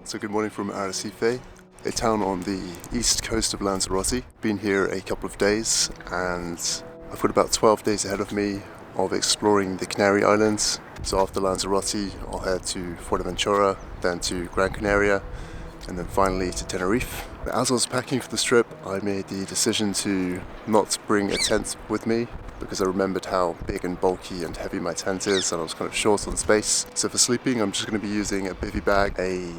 So good morning from Arrecife, a town on the east coast of Lanzarote. Been here a couple of days and I've got about 12 days ahead of me of exploring the Canary Islands. So after Lanzarote I'll head to Fuerteventura, then to Gran Canaria and then finally to Tenerife. As I was packing for this trip I made the decision to not bring a tent with me because I remembered how big and bulky and heavy my tent is and I was kind of short on space. So for sleeping I'm just going to be using a bivvy bag, a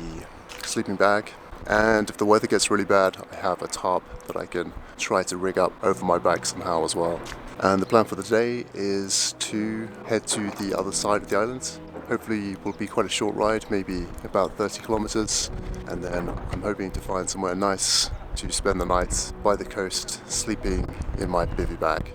sleeping bag, and if the weather gets really bad I have a tarp that I can try to rig up over my bag somehow as well. And the plan for the day is to head to the other side of the island. Hopefully it will be quite a short ride, maybe about 30 kilometers, and then I'm hoping to find somewhere nice to spend the night by the coast, sleeping in my bivvy bag.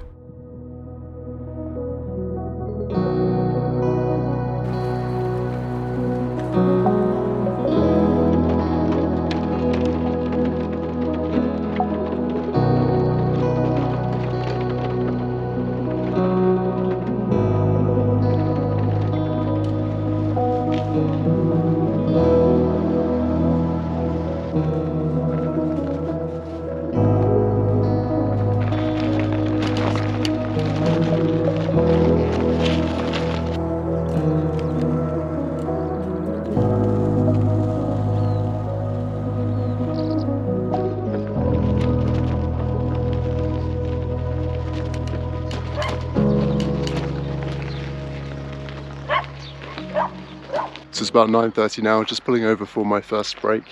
So it's about 9:30 now, just pulling over for my first break.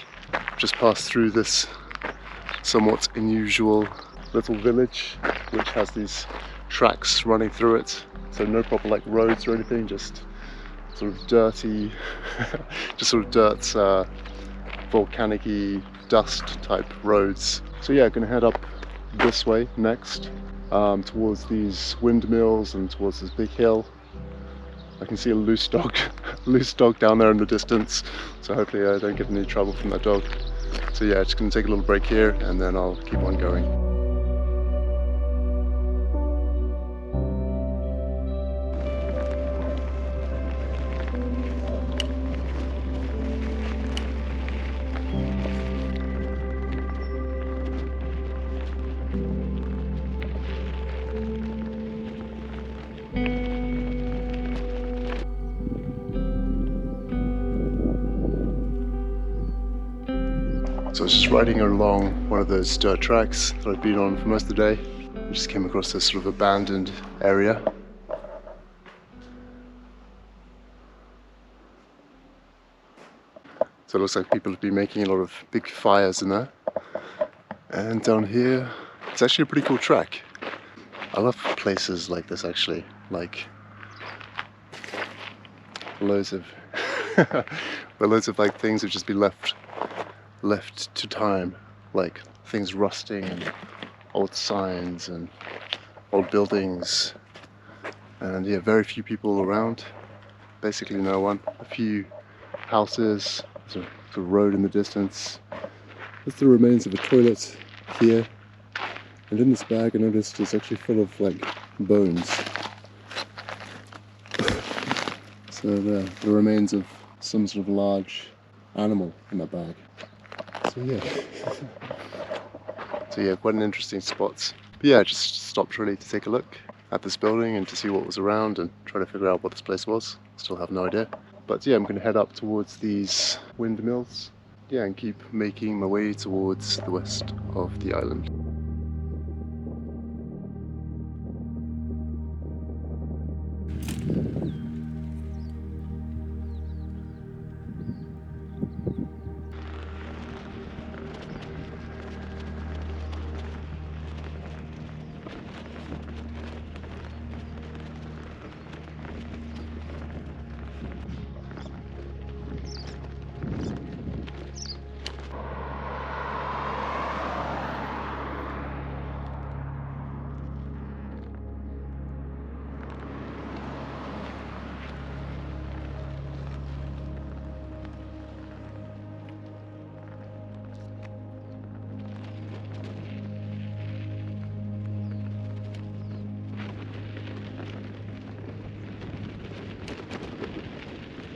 Just passed through this somewhat unusual little village which has these tracks running through it. So no proper like roads or anything, just sort of dirty, just sort of dirt, volcanic-y dust type roads. So yeah, gonna head up this way next, towards these windmills and towards this big hill. I can see a loose dog down there in the distance, so hopefully I don't get any trouble from that dog. So yeah, just gonna take a little break here and then I'll keep on going. So I was just riding along one of those dirt tracks that I'd been on for most of the day. I just came across this sort of abandoned area. So it looks like people have been making a lot of big fires in there. And down here, it's actually a pretty cool track. I love places like this actually, like loads of like things that just be left to time, like things rusting and old signs and old buildings, and yeah, very few people around, basically no one. A few houses, there's a road in the distance. There's the remains of a toilet here, and in this bag I noticed it's actually full of like bones. So the remains of some sort of large animal in that bag. So yeah, quite an interesting spot. But yeah, I just stopped really to take a look at this building and to see what was around and try to figure out what this place was. Still have no idea. But yeah, I'm going to head up towards these windmills. Yeah, and keep making my way towards the west of the island.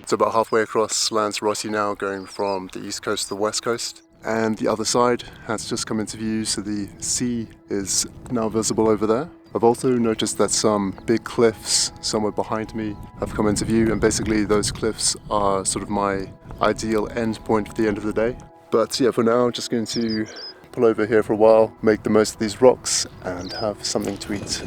So about halfway across Lanzarote now, going from the east coast to the west coast. And the other side has just come into view, so the sea is now visible over there. I've also noticed that some big cliffs somewhere behind me have come into view, and basically those cliffs are sort of my ideal end point for the end of the day. But yeah, for now I'm just going to pull over here for a while, make the most of these rocks and have something to eat.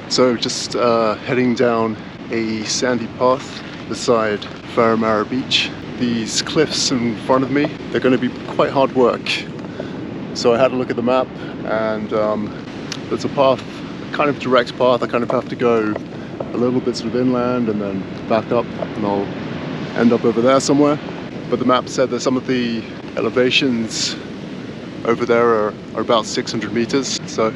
So just heading down a sandy path beside Famara beach. These cliffs in front of me, they're going to be quite hard work. So I had a look at the map, and there's a path, a kind of direct path. I kind of have to go a little bit sort of inland and then back up, and I'll end up over there somewhere. But the map said that some of the elevations over there are about 600 meters, so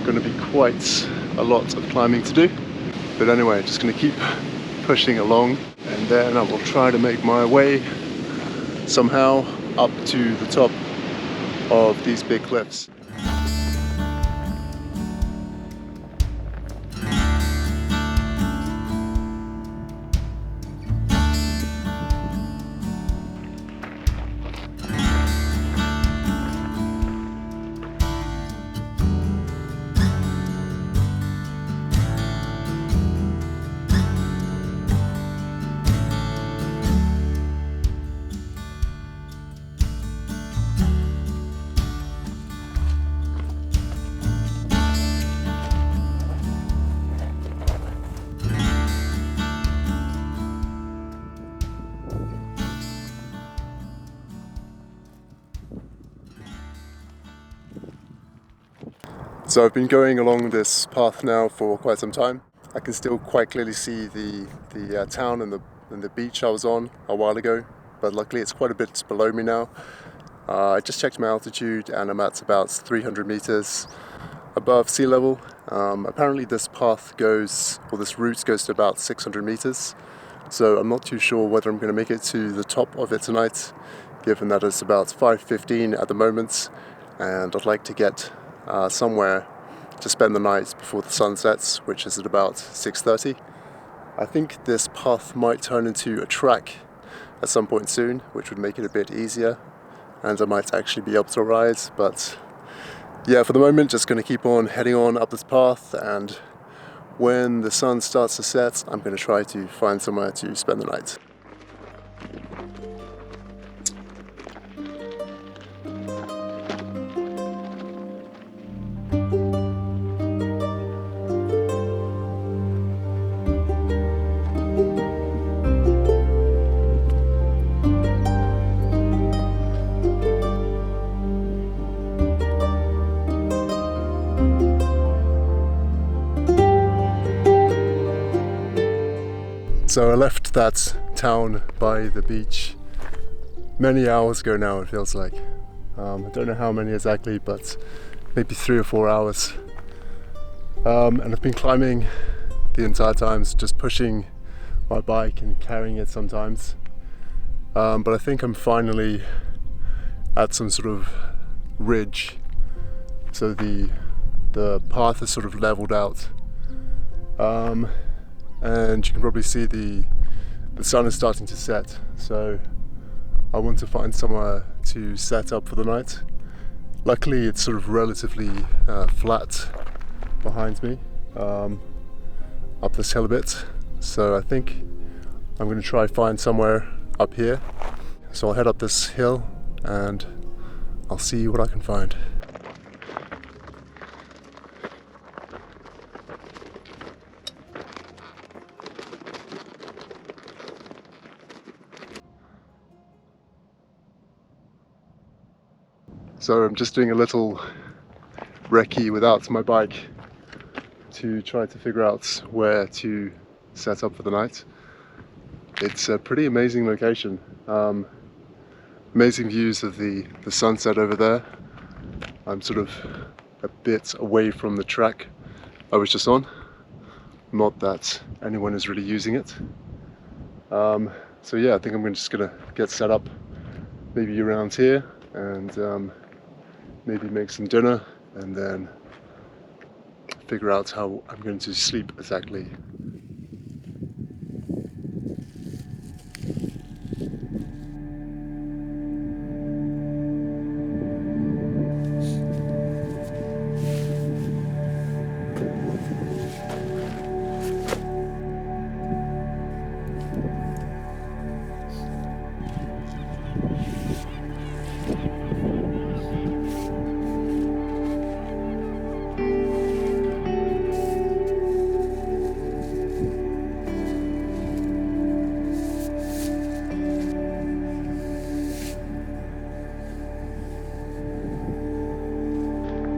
going to be quite a lot of climbing to do. But anyway, just going to keep pushing along, and then I will try to make my way somehow up to the top of these big cliffs. So I've been going along this path now for quite some time. I can still quite clearly see the town and the beach I was on a while ago, but luckily it's quite a bit below me now. I just checked my altitude and I'm at about 300 meters above sea level. Apparently this path goes, or this route goes to about 600 meters. So I'm not too sure whether I'm going to make it to the top of it tonight, given that it's about 5:15 at the moment, and I'd like to get somewhere to spend the night before the sun sets, which is at about 6:30. I think this path might turn into a track at some point soon, which would make it a bit easier, and I might actually be able to ride. But yeah, for the moment, just going to keep on heading on up this path, and when the sun starts to set, I'm going to try to find somewhere to spend the night. So I left that town by the beach many hours ago now, it feels like. I don't know how many exactly, but maybe 3 or 4 hours. And I've been climbing the entire time, so just pushing my bike and carrying it sometimes. But I think I'm finally at some sort of ridge, so the path is sort of leveled out, and you can probably see the sun is starting to set, so I want to find somewhere to set up for the night. Luckily it's sort of relatively flat behind me, up this hill a bit, so I think I'm going to try find somewhere up here. So I'll head up this hill and I'll see what I can find. So I'm just doing a little recce without my bike to try to figure out where to set up for the night. It's a pretty amazing location. Amazing views of the sunset over there. I'm sort of a bit away from the track I was just on. Not that anyone is really using it. So yeah, I think I'm just gonna get set up maybe around here and maybe make some dinner and then figure out how I'm going to sleep exactly.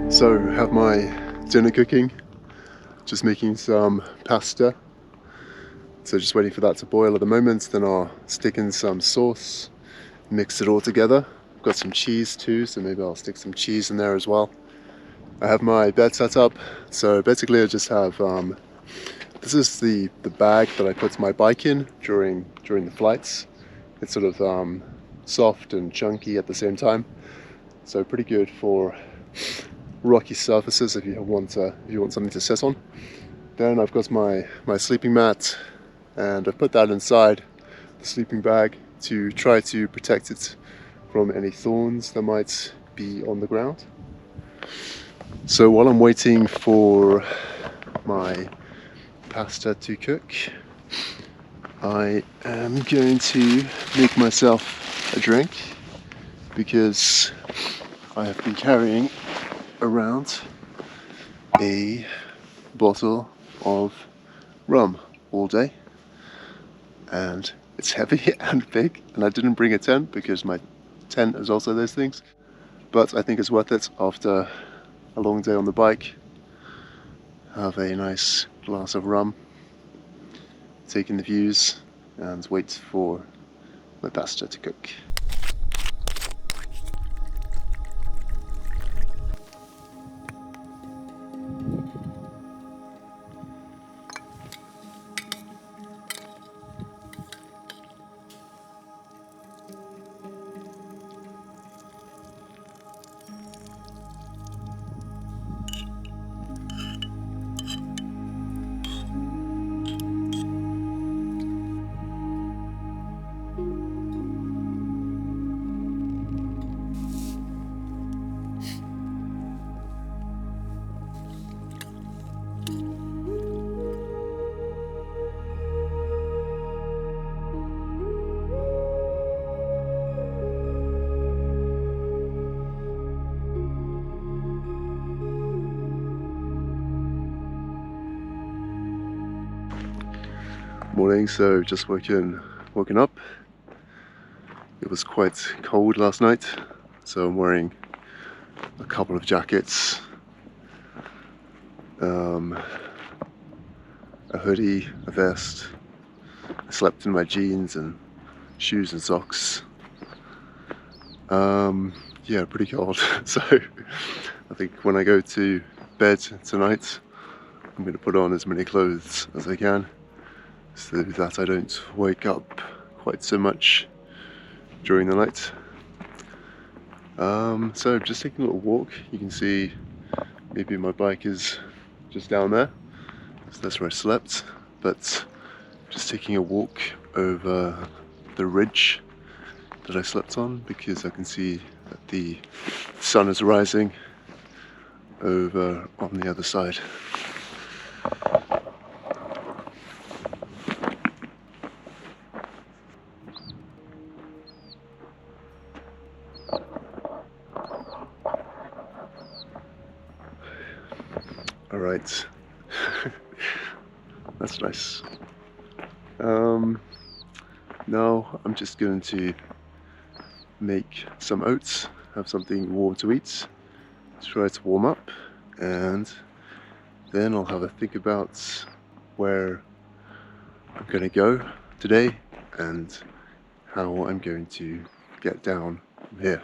So have my dinner cooking, just making some pasta, so just waiting for that to boil at the moment. Then I'll stick in some sauce, mix it all together. I've got some cheese too, so maybe I'll stick some cheese in there as well. I have my bed set up, so basically I just have, this is the bag that I put my bike in during the flights. It's sort of soft and chunky at the same time, so pretty good for rocky surfaces if you want something to sit on. Then I've got my sleeping mat, and I've put that inside the sleeping bag to try to protect it from any thorns that might be on the ground. So while I'm waiting for my pasta to cook, I am going to make myself a drink, because I have been carrying around a bottle of rum all day, and it's heavy and big, and I didn't bring a tent because my tent is also those things, but I think it's worth it after a long day on the bike. Have a nice glass of rum, take in the views, and wait for my pasta to cook. Morning, so just woken up. It was quite cold last night, so I'm wearing a couple of jackets, a hoodie, a vest. I slept in my jeans and shoes and socks. Yeah, pretty cold. So I think when I go to bed tonight, I'm going to put on as many clothes as I can, so that I don't wake up quite so much during the night. So just taking a little walk. You can see maybe my bike is just down there, so that's where I slept, but just taking a walk over the ridge that I slept on, because I can see that the sun is rising over on the other side. All right, that's nice. Now I'm just going to make some oats, have something warm to eat, try to warm up, and then I'll have a think about where I'm going to go today and how I'm going to get down from here.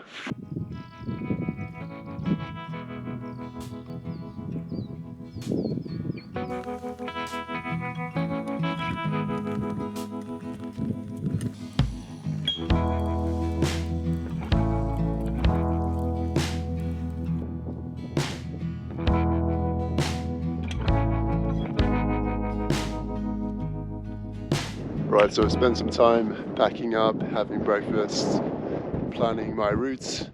Right, so I spent some time packing up, having breakfast, planning my route.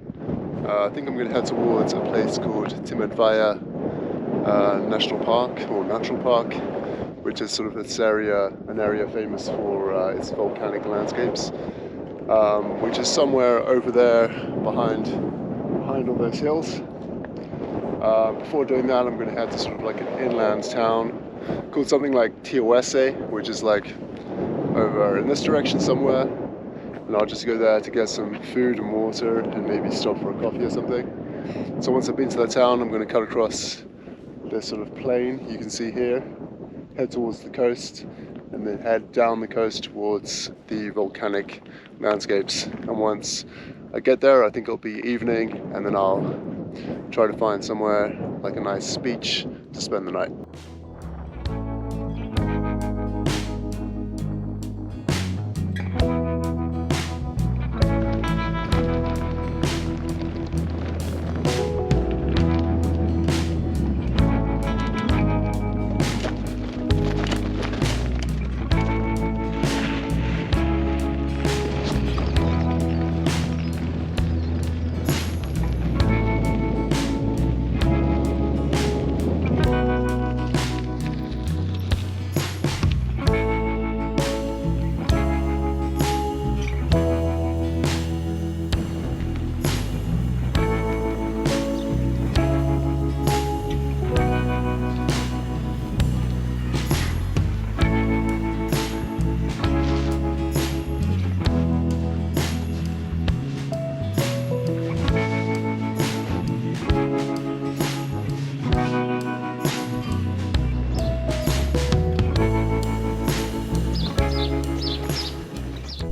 I think I'm going to head towards a place called Timedvaya National Park, or Natural Park, which is sort of an area famous for its volcanic landscapes, which is somewhere over there behind all those hills. Before doing that, I'm going to head to sort of like an inland town called something like Tiawese, which is like over in this direction somewhere, and I'll just go there to get some food and water and maybe stop for a coffee or something. So once I've been to that town, I'm going to cut across this sort of plain you can see here, head towards the coast, and then head down the coast towards the volcanic landscapes. And once I get there, I think it'll be evening, and then I'll try to find somewhere like a nice beach to spend the night.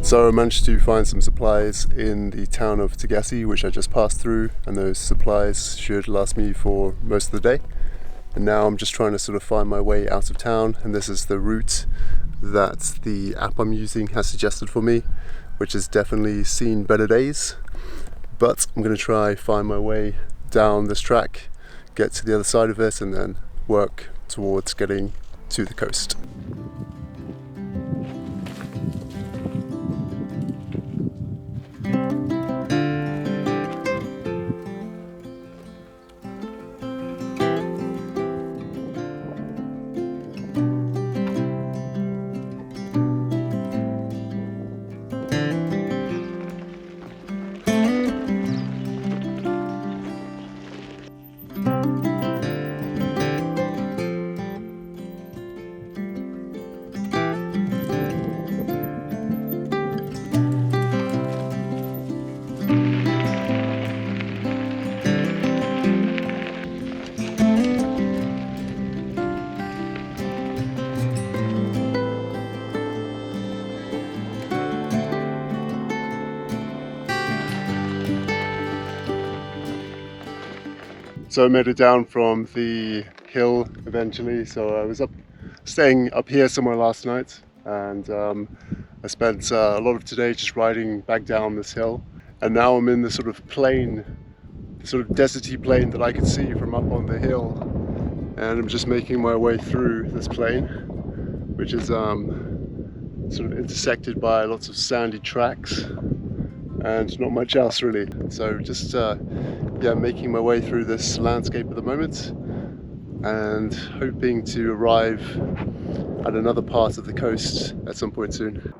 So I managed to find some supplies in the town of Tagasi, which I just passed through, and those supplies should last me for most of the day. And now I'm just trying to sort of find my way out of town, and this is the route that the app I'm using has suggested for me, which has definitely seen better days. But I'm going to try find my way down this track, get to the other side of it, and then work towards getting to the coast. So I made it down from the hill eventually. So I was staying up here somewhere last night, and I spent a lot of today just riding back down this hill, and now I'm in the sort of plain, sort of deserty plain that I could see from up on the hill, and I'm just making my way through this plain, which is sort of intersected by lots of sandy tracks and not much else really. So just yeah, making my way through this landscape at the moment and hoping to arrive at another part of the coast at some point soon.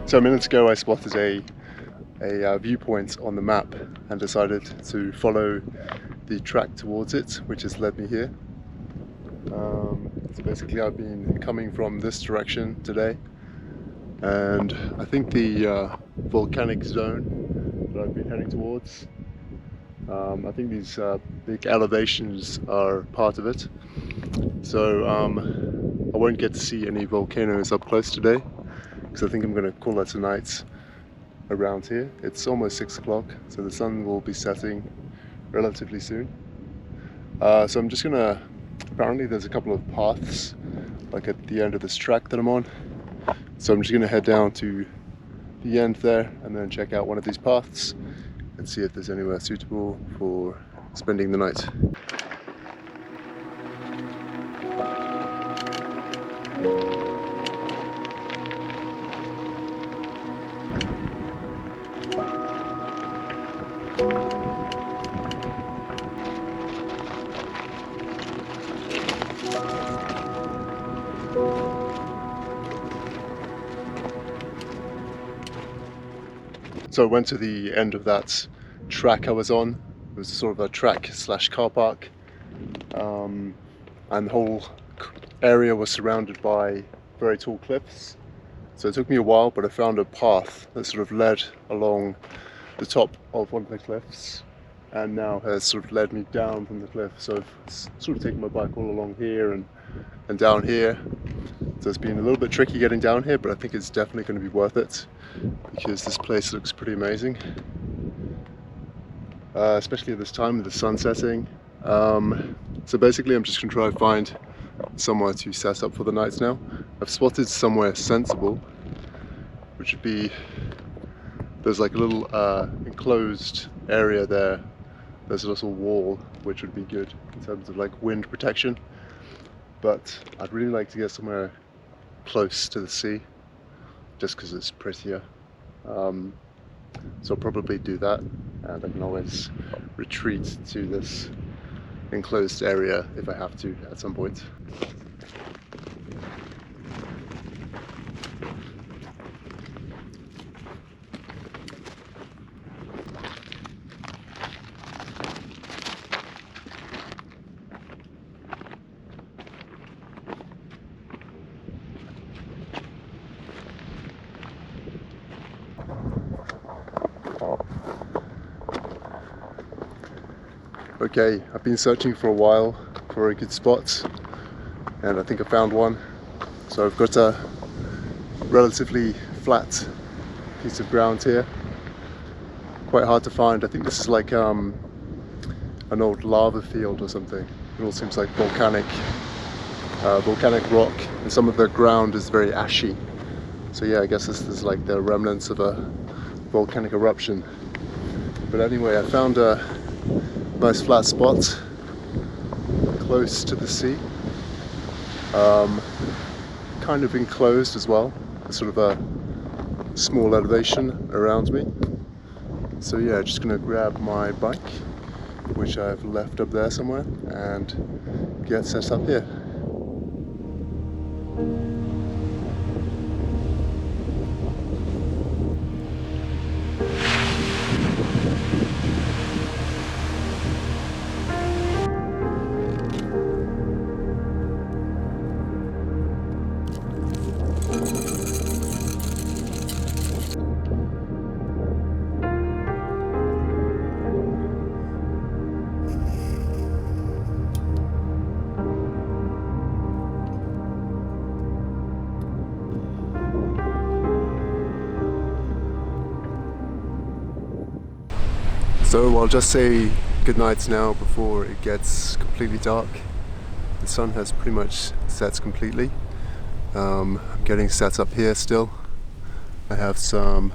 So minutes ago I spotted a viewpoint on the map and decided to follow the track towards it, which has led me here. So basically I've been coming from this direction today, and I think the volcanic zone that I've been heading towards, I think these big elevations are part of it. So I won't get to see any volcanoes up close today, because I think I'm going to call it a night around here. It's almost 6 o'clock, so the sun will be setting relatively soon. So I'm just going to, apparently there's a couple of paths like at the end of this track that I'm on. So I'm just going to head down to the end there and then check out one of these paths and see if there's anywhere suitable for spending the night. So I went to the end of that track I was on. It was sort of a track slash car park, and the whole area was surrounded by very tall cliffs. So it took me a while, but I found a path that sort of led along the top of one of the cliffs, and now has sort of led me down from the cliff. So I've sort of taken my bike all along here and down here. So it's been a little bit tricky getting down here, but I think it's definitely going to be worth it because this place looks pretty amazing, especially at this time with the sun setting. So basically I'm just going to try to find somewhere to set up for the night now. I've spotted somewhere sensible, which would be, there's like a little enclosed area there. There's a little wall which would be good in terms of like wind protection, but I'd really like to get somewhere close to the sea just because it's prettier. So I'll probably do that, and I can always retreat to this enclosed area if I have to at some point. Okay, I've been searching for a while for a good spot, and I think I found one. So I've got a relatively flat piece of ground here, quite hard to find. I think this is like an old lava field or something. It all seems like volcanic rock, and some of the ground is very ashy. So yeah, I guess this is like the remnants of a volcanic eruption. But anyway, I found a nice flat spot close to the sea, kind of enclosed as well, sort of a small elevation around me. So yeah, just gonna grab my bike which I've left up there somewhere, and get set up here. So I'll just say goodnight now before it gets completely dark. The sun has pretty much set completely. I'm getting set up here still. I have some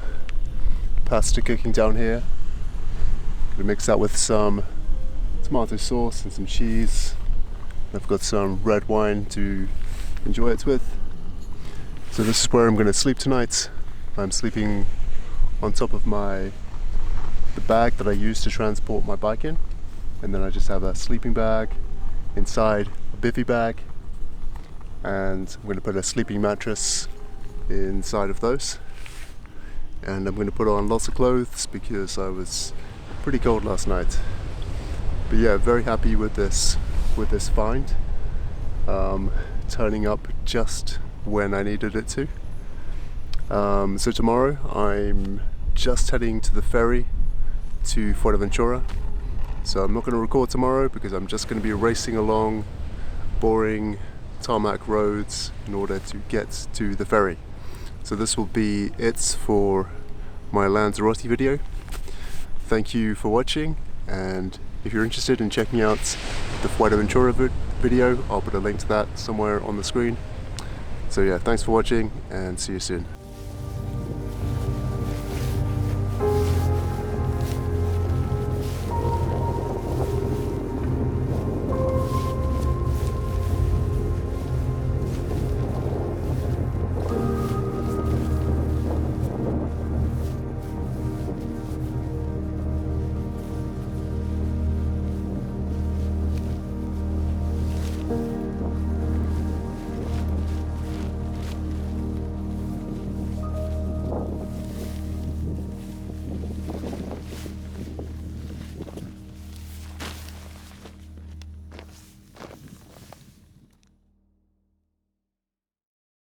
pasta cooking down here. Gonna mix that with some tomato sauce and some cheese. I've got some red wine to enjoy it with. So this is where I'm gonna sleep tonight. I'm sleeping on top of the bag that I use to transport my bike in, and then I just have a sleeping bag inside a bivvy bag, and I'm going to put a sleeping mattress inside of those, and I'm going to put on lots of clothes because I was pretty cold last night. But yeah, very happy with this find, turning up just when I needed it to. So tomorrow I'm just heading to the ferry to Fuerteventura. So I'm not going to record tomorrow because I'm just going to be racing along boring tarmac roads in order to get to the ferry. So this will be it for my Lanzarote video. Thank you for watching, and if you're interested in checking out the Fuerteventura video, I'll put a link to that somewhere on the screen. So yeah, thanks for watching and see you soon.